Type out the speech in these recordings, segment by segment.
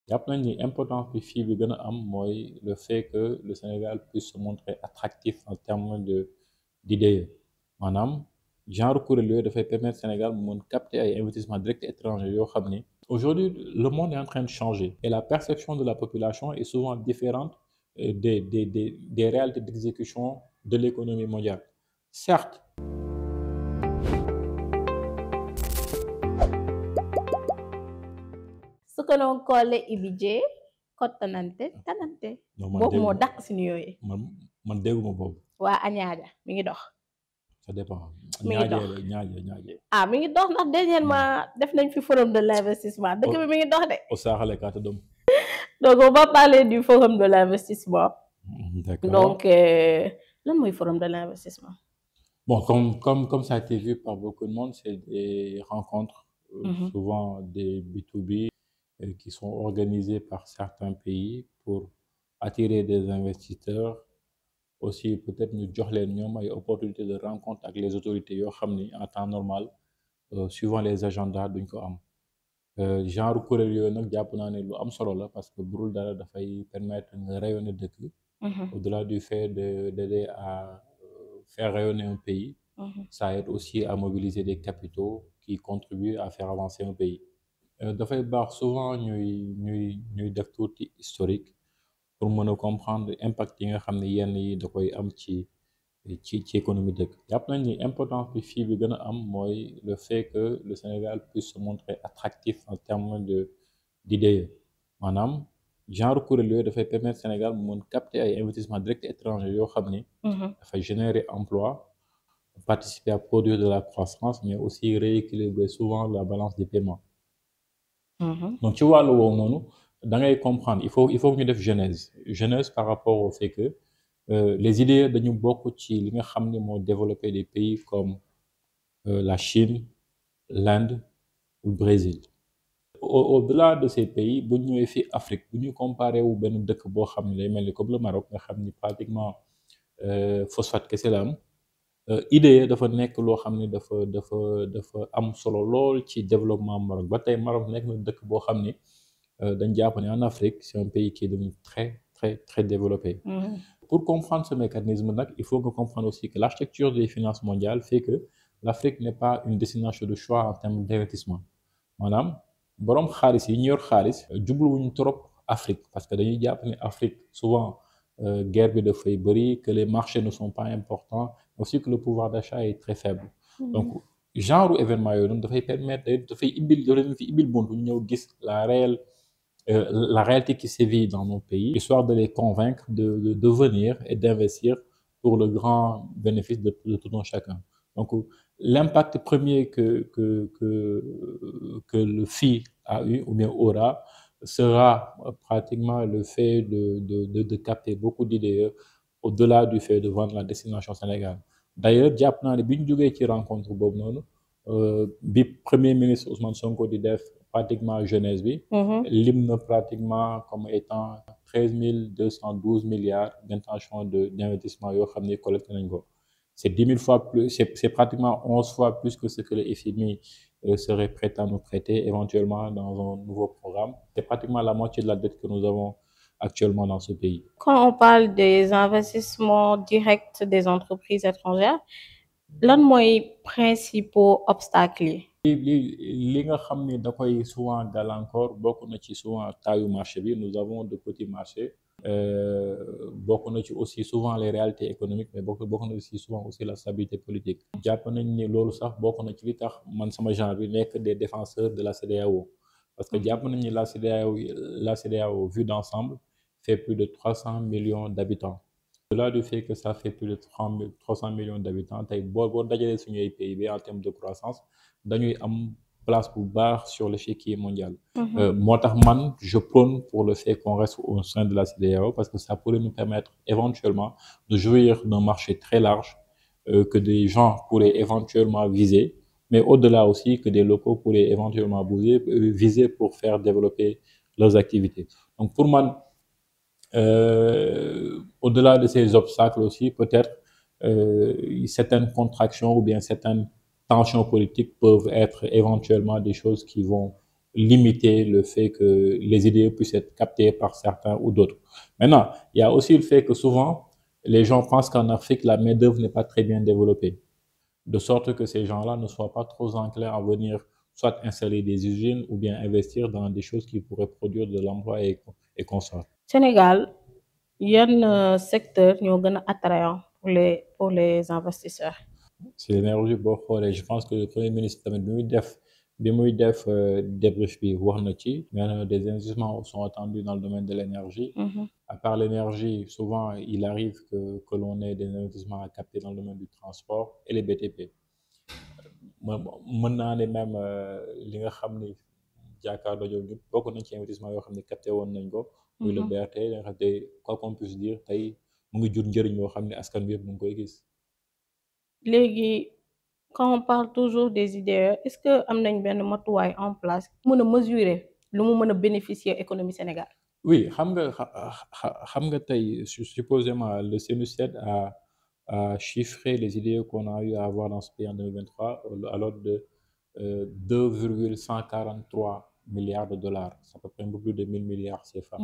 jàpp nañ ni importance bi fii bi gën a am mooy le fait que le Sénégal puisse se montrer attractif en termes d'idées maanaam genre kuréel yooyu dafay permettre Sénégal mu mën capter ay investissements directs étrangers yoo xam ni aujourd'hui le monde est en train de changer et la perception de la population est souvent différente des réalités d'exécution de l'économie mondiale. Certes, Sukanon-Kole Ibije Kottanante Tanante non man boobu moo dégguma dàq si nuyoo yi man dégguma boobu. waa Añaaja mi ngi dox. Ça dépend. mi ngi dox ñaaje. ah mi ngi dox ndax dernièrement def nañ fi forum de l'investissement dëkk bi mi ngi dox de. O saaxale kaata dom. Donc on va parler du forum de l'investissement. D'accord. Donc lan mooy forum de l'investissement. Bon, comme ça a été vu par beaucoup de monde, c'est des rencontres, souvent des B2B, qui sont organisées par certains pays pour attirer des investisseurs. Aussi, peut-être ñu jox leen ñoom ay opportunités de rencontre avec les autorités yoo xam ni en temps normal, suivant les agendas duñ ko am. Genre kuréel yooyu nag jàpp naa ne lu am solo la parce que bu dul dara dafay permettre nga rayonner dëkk. Au-delà du fait d'aider à faire rayonner un pays, ça aide aussi à mobiliser des capitaux qui contribuent à faire avancer un pays. Dafay baax souvent ñuy def tuuti historique pour mën a comprendre impact yi nga xam ne yenn yi da koy am ci économie dëkk. jàpp nañ ni importance bi fii bi gën a am mooy le fait que le Sénégal puisse se montrer attractif en termes d'idées maanaam genre kuréel yooyu dafay permettre Sénégal mu mën capter ay investissements directs étrangers yoo xam ni dafay générer emploi, participer à produire de la croissance mais aussi rééquilibrer souvent la balance des paiements. Donc ci wàllu woowu noonu da ngay comprendre il faut ñu def genèse par rapport au fait que les idées dañu bokk ci li nga xam ne moo développé des pays comme la Chine, l'Inde ou le Brésil. Au-delà de ces pays bu ñu ñëwee fii Afrique bu ñu comparé wu benn dëkk boo xam ne day mel ni comme le Maroc nga xam ni pratiquement phosphate kese la am idée dafa nekk loo xam ne dafa am solo lool ci développement Maroc ba tey Maroc nekk na dëkk boo xam ni dañ jàpp ne en Afrique c'est un pays qui est devenu très développé. Pour comprendre ce mécanisme nag il faut que comprendre aussi que l'architecture des finances mondiales fait que l'Afrique n'est pas une destination de choix en termes d'investissement maanaam boroom xaalis yi ñu yor xaalis jubluwuñu trop Afrique parce que dañuy jàpp ne Afrique souvent guerre bi dafay bëri que les marchés ne sont pas importants aussi que le pouvoir d'achat est très faible. Donc genre événement yooyu noonu dafay permettre dafay ibbil buntu ñu ñëw gis la réalité qui sévit dans nos pays, histoire de les convaincre de venir et d'investir pour le grand bénéfice de tout un chacun. Donc, l'impact premier que le FI a eu ou bien aura sera pratiquement le fait de capter beaucoup d'idées au-delà du fait de vendre la destination Sénégal. D'ailleurs, jàpp naa ne bi ñu jógee ci rencontre boobu noonu bi Premier ministre Ousmane Sonko di def pratiquement jeunesse bi lim na pratiquement comme étant 13 212 milliards d'intention d'investissement yoo xam ni collecté nañ ko. C'est 10 000 fois plus, c'est pratiquement 11 fois plus que ce que le FMI serait prêt à nous prêter éventuellement dans un nouveau programme. C'est pratiquement la moitié de la dette que nous avons actuellement dans ce pays. Quand on parle des investissements directs des entreprises étrangères, lan mooy principaux obstacles yi. li nga xam ni da koy souvent gàllankoor bokk na ci souvent taayu marché bi nous avons de petits marchés. Bokk na ci aussi souvent les réalités économiques mais bokk na ci souvent aussi la stabilité politique. jàpp nañ ni loolu sax bokk na ci li tax man sama genre bi nekk des défenseurs de la CEDEAO parce que jàpp nañ ni la CEDEAO vue d'ensemble fait plus de 300 millions d'habitants. Au-delà du fait que ça fait plus de 300 millions d'habitants tey boo dajalee suñu ay PIB en termes de croissance dañuy am place bu baax sur l'échiquier mondial. Moo tax man je prône pour le fait qu'on reste au sein de la CEDEAO parce que ça pourrait nous permettre éventuellement de jouir d'un marché très large que des gens pourraient éventuellement viser, mais au-delà aussi que des locaux pourraient éventuellement viser pour faire développer leurs activités. Donc pour man au-delà de ces obstacles aussi peut-être certaines contractions ou bien certaines tensions politiques peuvent être éventuellement des choses qui vont limiter le fait que les idées puissent être captées par certains ou d'autres. Maintenant, il y a aussi le fait que souvent, les gens pensent qu'en Afrique, la main-d'œuvre n'est pas très bien développée, de sorte que ces gens-là ne soient pas trop enclins à venir soit installer des usines ou bien investir dans des choses qui pourraient produire de l'emploi et consorts. Sénégal, yan secteur ñoo gën a attrayant pour les investisseurs. C'est l'énergie boo xoolee je pense que le premier ministre tamit bi muy def débrief bi wax na ci nee na des investissements sont attendus dans le domaine de l'énergie. À part l'énergie, souvent il arrive que l'on ait des investissements à capter dans le domaine du transport et les BTP. mën naa ne même li nga xam ni jàkkaarloo ñun bokk nañ ci investissement yoo xam ne capté woon nañ ko. muy le BRT nga xam te quoi qu'on puisse dire tey mu ngi jur njëriñ yoo xam ne askan bi yëpp mu ngi koy gis. Léegi quand on parle toujours des IDE, est-ce que am nañ benn matuwaay en place mën a mesurer lu mu mën a bénéficier économie Sénégal? Oui, xam nga tey supposément le SENUCED a chiffré les idées qu'on a eu à avoir dans ce pays en 2023 à l'ordre de 2,143 milliards de dollars. C'est à peu près un peu plus de 1000 milliards CFA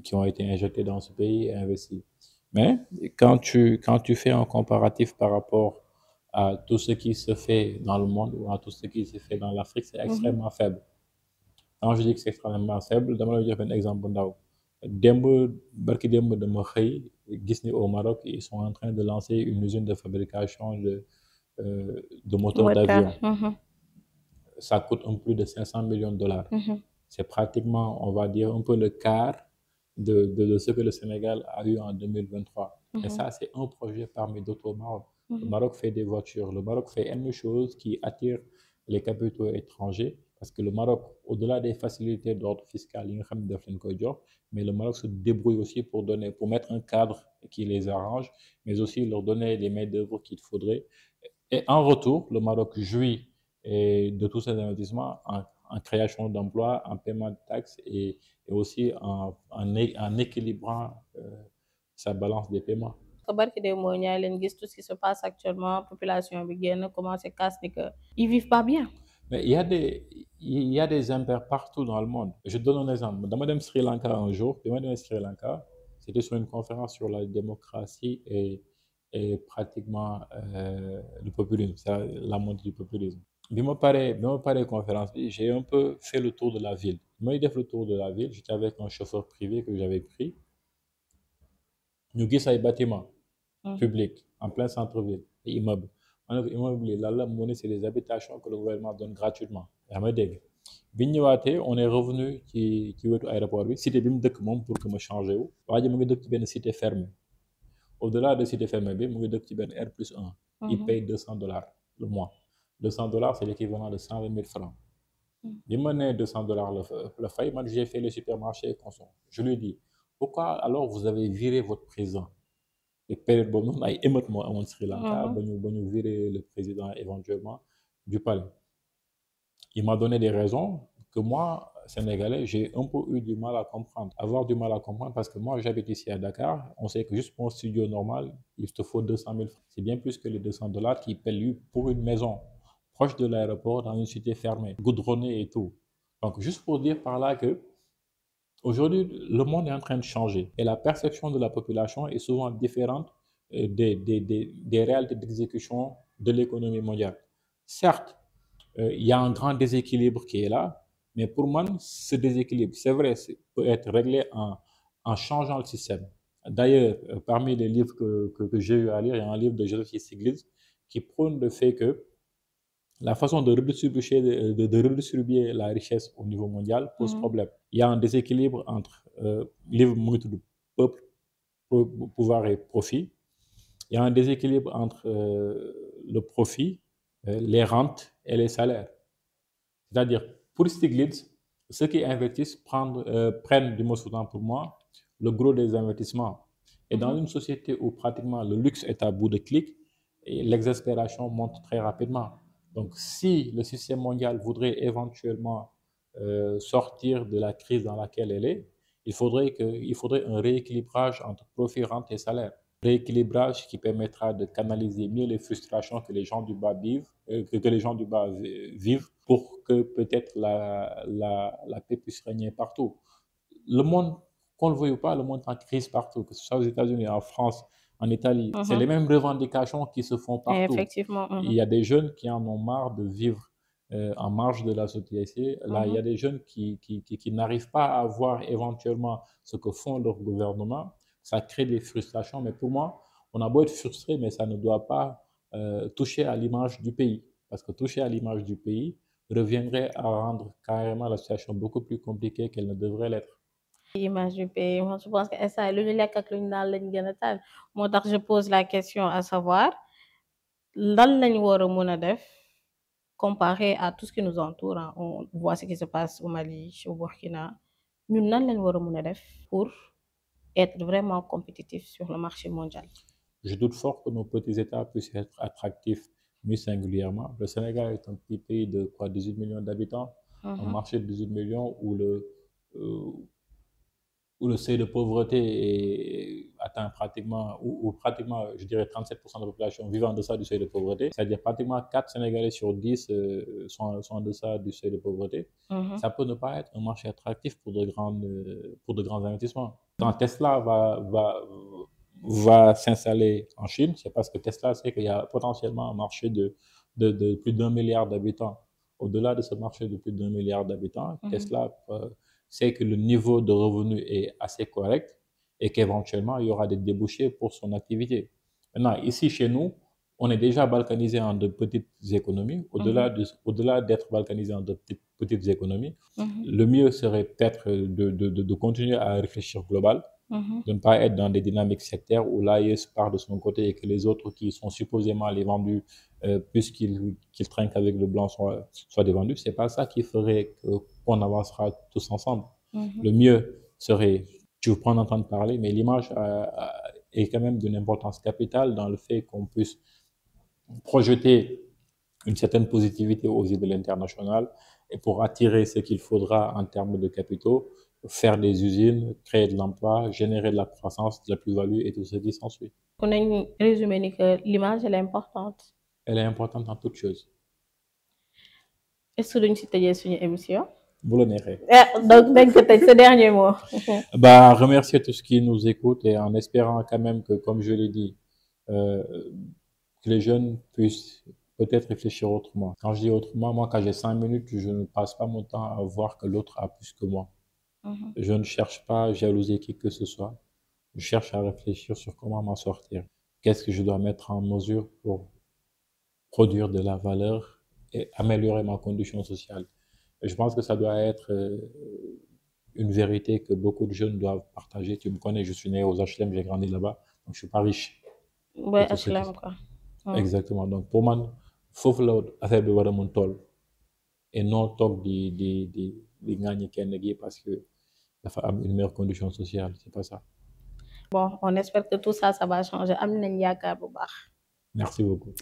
qui ont été injectés dans ce pays et investis. Mais quand tu fais un comparatif par rapport à tout ce qui se fait dans le monde ou à tout ce qui se fait dans l'Afrique, c'est extrêmement faible. Quand je dis que c'est extrêmement faible, dama lay jox benn exemple bu ndaw barki démb dama xëy gis ni au Maroc ils sont en train de lancer une usine de fabrication de moteurs d'avion. Ça coûte un plus de 500 millions de dollars. C'est pratiquement, on va dire, un peu le quart de ce que le Sénégal a eu en 2023. Et ça, c'est un projet parmi d'autres au Maroc. Le Maroc fait des voitures, le Maroc fait une chose qui attire les capitaux étrangers, parce que le Maroc, au-delà des facilités d'ordre fiscal, mais le Maroc se débrouille aussi pour mettre un cadre qui les arrange, mais aussi leur donner les main-d'œuvre qu'il faudrait. Et en retour, le Maroc jouit de tous ces investissements en création d'emplois, en paiement de taxes et aussi en équilibrant sa balance des paiements. Barki de moo ñaay leen gis tout ce qui se passe actuellement population bi génn commencé casse ni que ils vivent pas bien. Mais il y a des impairs partout dans le monde. Je donne un exemple. Dama dem Sri Lanka un jour, Sri Lanka, c'était sur une conférence sur la démocratie et pratiquement le populisme, c'est la montée du populisme. Bi ma paree conférence bi, j'ai un peu fait le tour de la ville. May def le tour de la ville, j'étais avec un chauffeur privé que j'avais pris. Ñu gis ay bâtiments publics en plein centre-ville, ay immeubles. Ma ne ko immeuble yi lan la mu ne c'est des habitations que le gouvernement donne gratuitement. yaa ma dégg bi ñu ñëwaatee on est revenu ci wetu aéroport bi cité bi mu dëkk moom pour que ma changé wu. waa ji mu ngi dëkk ci benn cité fermée. Au-delà de cité fermée bi mu ngi dëkk ci benn R+1. Il paye $200 le mois. $200, c'est l'équivalent de 120 000 francs. Il m'a dit $200 le fay. Moi, j'ai fait le supermarché et consomme. Je lui dis, pourquoi alors vous avez viré votre président? Et période bon, on a émeute moi en Sri Lanka, bon virer le président éventuellement du palais. Il m'a donné des raisons que moi, Sénégalais, j'ai un peu eu du mal à comprendre. Avoir du mal à comprendre parce que moi, j'habite ici à Dakar. On sait que juste pour un studio normal, il te faut 200 000 francs. C'est bien plus que les $200 qu'il paye pour une maison proche de l'aéroport, dans une cité fermée, goudronnée et tout. Donc, juste pour dire par là que aujourd'hui, le monde est en train de changer et la perception de la population est souvent différente des réalités d'exécution de l'économie mondiale. Certes, il y a un grand déséquilibre qui est là, mais pour moi, ce déséquilibre, c'est vrai, peut être réglé en changeant le système. D'ailleurs, parmi les livres que j'ai eu à lire, il y a un livre de Joseph Stiglitz qui prône le fait que la façon de redistribuer la richesse au niveau mondial pose problème. Il y a un déséquilibre entre livre de peuple, pouvoir et profit. Il y a un déséquilibre entre le profit, les rentes et les salaires. C'est-à-dire, pour Stiglitz, ceux qui investissent prennent, du mot soudan pour moi, le gros des investissements. Et dans une société où pratiquement le luxe est à bout de clic, et l'exaspération monte très rapidement. Donc, si le système mondial voudrait éventuellement sortir de la crise dans laquelle elle est, il faudrait un rééquilibrage entre profit, rente et salaire. rééquilibrage qui permettra de canaliser mieux les frustrations que les gens du bas vivent, que les gens du bas vivent, pour que peut-être la paix puisse régner partout. Le monde, qu'on le veuille ou pas, le monde est en crise partout, que ce soit aux États-Unis, en France, en Italie. C'est les mêmes revendications qui se font partout. Effectivement. Il y a des jeunes qui en ont marre de vivre en marge de la société. Là, il y a des jeunes qui n'arrivent pas à voir éventuellement ce que font leurs gouvernements. Ça crée des frustrations, mais pour moi, on a beau être frustré, mais ça ne doit pas toucher à l'image du pays. Parce que toucher à l'image du pays reviendrait à rendre carrément la situation beaucoup plus compliquée qu'elle ne devrait l'être. Image du pays, moi je pense que instant lu ñu lekk ak lu ñu naan lañ gën a taal moo tax je pose la question à savoir lan lañ war a mën a def comparé à tout ce qui nous entoure, hein. On voit ce qui se passe au Mali, au Burkina. Ñun nan lañ war a mën a def pour être vraiment compétitif sur le marché mondial? Je doute fort que nos petits États puissent être attractifs, mais singulièrement. Le Sénégal est un petit pays de quoi, 18 millions d'habitants, un marché de 18 millions euh, où le seuil de pauvreté atteint pratiquement, ou pratiquement, je dirais, 37% de la population vivant en deçà du seuil de pauvreté. C'est-à-dire pratiquement 4 Sénégalais sur 10 sont en deçà du seuil de pauvreté. Ça peut ne pas être un marché attractif pour de grands investissements. Quand Tesla va s'installer en Chine, c'est parce que Tesla sait qu'il y a potentiellement un marché de plus d'1 milliard d'habitants. Au-delà de ce marché de plus d'1 milliard d'habitants, Tesla sait que le niveau de revenu est assez correct et qu'éventuellement, il y aura des débouchés pour son activité. Maintenant, ici, chez nous, on est déjà balkanisé en de petites économies. Au-delà d'être balkanisé en de petites économies, le mieux serait peut-être de continuer à réfléchir global, de ne pas être dans des dynamiques sectaires où l'AIS part de son côté et que les autres qui sont supposément les vendus, puisqu'ils trinquent avec le blanc, soient des vendus. C'est pas ça qui ferait qu'on avancera tous ensemble. Le mieux serait, tu veux pas en entendre parler, mais l'image est quand même d'une importance capitale dans le fait qu'on puisse projeter une certaine positivité aux yeux de l'international et pour attirer ce qu'il faudra en termes de capitaux, faire des usines, créer de l'emploi, générer de la croissance, de la plus-value et tout ce qui s'ensuit. On a une résumé que l'image elle est importante. Elle est importante en toutes choses. Est-ce que duñ ci tëjee suñu émission? Vous le neexee. Donc dañ ko tëj ce dernier mot. Bah, remercier tous qui nous écoutent et en espérant quand même que, comme je l'ai dit, que les jeunes puissent peut-être réfléchir autrement. Quand je dis autrement, moi, quand j'ai 5 minutes, je ne passe pas mon temps à voir que l'autre a plus que moi. Je ne cherche pas à jalouser qui que ce soit. Je cherche à réfléchir sur comment m'en sortir. Qu'est-ce que je dois mettre en mesure pour produire de la valeur et améliorer ma condition sociale. Et je pense que ça doit être une vérité que beaucoup de jeunes doivent partager. Tu me connais, je suis né aux HLM, j'ai grandi là-bas, donc je suis pas riche. Ouais, HLM quoi. Exactement. Donc pour moi, foofu la affaire bi war a mën toll et non toog di ŋàññi kenn gi parce que dafa am une meilleure condition sociale, c'est pas ça. Bon, on espère que tout ça va changer. Am nañ yaakaar bu baax. Merci beaucoup.